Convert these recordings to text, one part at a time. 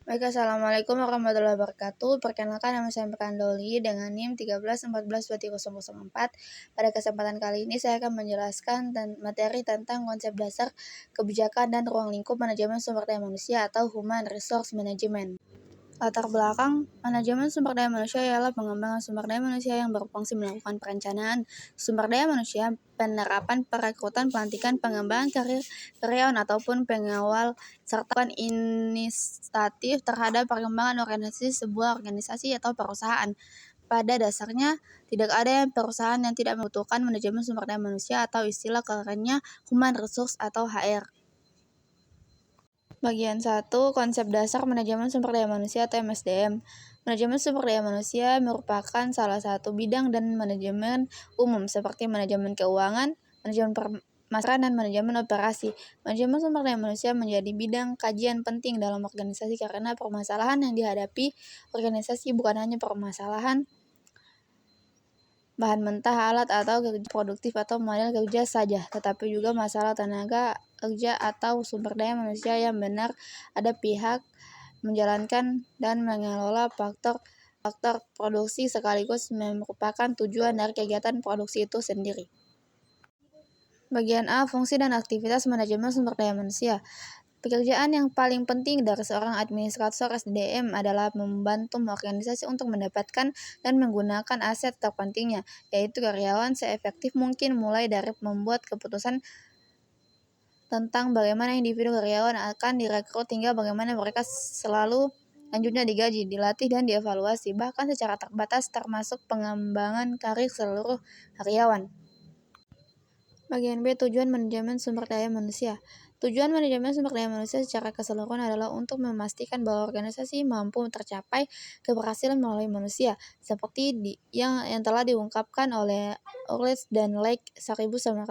Baik, assalamualaikum warahmatullahi wabarakatuh. Perkenalkan, nama saya Doli dengan NIM 13142004. Pada kesempatan kali ini saya akan menjelaskan materi tentang konsep dasar kebijakan dan ruang lingkup manajemen sumber daya manusia atau Human Resource Management. Latar belakang manajemen sumber daya manusia ialah pengembangan sumber daya manusia yang berfungsi melakukan perencanaan sumber daya manusia, penerapan perekrutan, pelantikan, pengembangan karir karyawan ataupun pengawal serta inisiatif terhadap perkembangan organisasi sebuah organisasi atau perusahaan. Pada dasarnya, tidak ada perusahaan yang tidak membutuhkan manajemen sumber daya manusia atau istilah kerennya Human Resource atau HR. Bagian 1, konsep dasar manajemen sumber daya manusia atau MSDM. Manajemen sumber daya manusia merupakan salah satu bidang dan manajemen umum seperti manajemen keuangan, manajemen pemasaran, dan manajemen operasi. Manajemen sumber daya manusia menjadi bidang kajian penting dalam organisasi karena permasalahan yang dihadapi organisasi bukan hanya permasalahan bahan mentah, alat atau kerja produktif atau model kerja saja, tetapi juga masalah tenaga kerja atau sumber daya manusia yang benar ada pihak menjalankan dan mengelola faktor produksi sekaligus merupakan tujuan dari kegiatan produksi itu sendiri. Bagian A, fungsi dan aktivitas manajemen sumber daya manusia. Pekerjaan yang paling penting dari seorang administrator SDM adalah membantu organisasi untuk mendapatkan dan menggunakan aset terpentingnya, yaitu karyawan seefektif mungkin, mulai dari membuat keputusan tentang bagaimana individu karyawan akan direkrut hingga bagaimana mereka selalu lanjutnya digaji, dilatih, dan dievaluasi, bahkan secara terbatas termasuk pengembangan karir seluruh karyawan. Bagian B, tujuan manajemen sumber daya manusia. Tujuan manajemen sumber daya manusia secara keseluruhan adalah untuk memastikan bahwa organisasi mampu tercapai keberhasilan melalui manusia, seperti yang telah diungkapkan oleh Orlitz dan Lake 1990.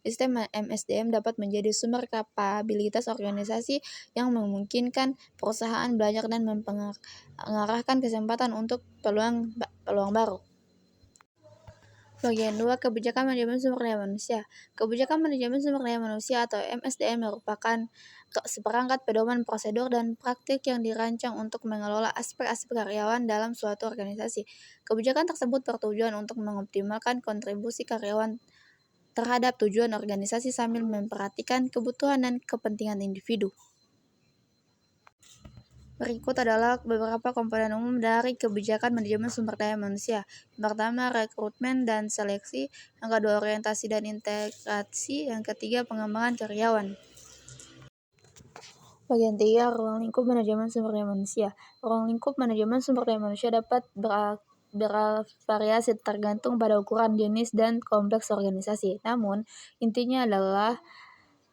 Sistem MSDM dapat menjadi sumber kapabilitas organisasi yang memungkinkan perusahaan belajar dan mengarahkan kesempatan untuk peluang baru. Bagian 2, kebijakan manajemen sumber daya manusia. Kebijakan manajemen sumber daya manusia atau MSDM merupakan seperangkat pedoman prosedur dan praktik yang dirancang untuk mengelola aspek-aspek karyawan dalam suatu organisasi. Kebijakan tersebut bertujuan untuk mengoptimalkan kontribusi karyawan terhadap tujuan organisasi sambil memperhatikan kebutuhan dan kepentingan individu. Berikut adalah beberapa komponen umum dari kebijakan manajemen sumber daya manusia. Yang pertama, rekrutmen dan seleksi. Yang kedua, orientasi dan integrasi. Yang ketiga, pengembangan karyawan. Bagian 3, ruang lingkup manajemen sumber daya manusia. Ruang lingkup manajemen sumber daya manusia dapat bervariasi tergantung pada ukuran, jenis, dan kompleks organisasi. Namun, intinya adalah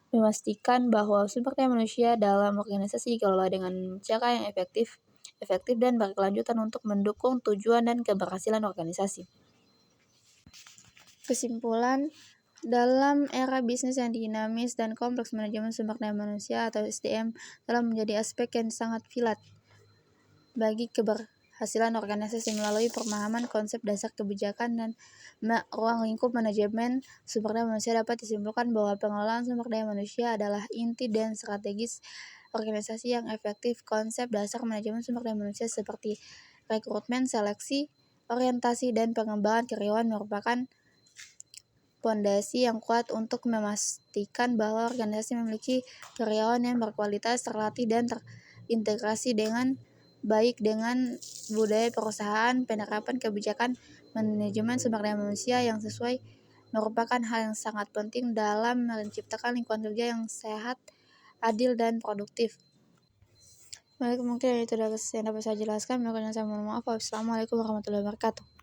memastikan bahwa sumber daya manusia dalam organisasi dikelola dengan cara yang efektif dan berkelanjutan untuk mendukung tujuan dan keberhasilan organisasi. Kesimpulan, dalam era bisnis yang dinamis dan kompleks, manajemen sumber daya manusia atau SDM telah menjadi aspek yang sangat vital bagi keberhasilan organisasi. Melalui pemahaman konsep dasar kebijakan dan ruang lingkup manajemen sumber daya manusia, dapat disimpulkan bahwa pengelolaan sumber daya manusia adalah inti dan strategis organisasi yang efektif. Konsep dasar manajemen sumber daya manusia seperti rekrutmen, seleksi, orientasi, dan pengembangan karyawan merupakan fondasi yang kuat untuk memastikan bahwa organisasi memiliki karyawan yang berkualitas, terlatih, dan terintegrasi dengan baik dengan budaya perusahaan. Penerapan kebijakan manajemen sumber daya manusia yang sesuai merupakan hal yang sangat penting dalam menciptakan lingkungan kerja yang sehat, adil, dan produktif. Baik, mungkin itu yang dapat saya jelaskan. Saya mohon maaf. Wassalamualaikum warahmatullahi wabarakatuh.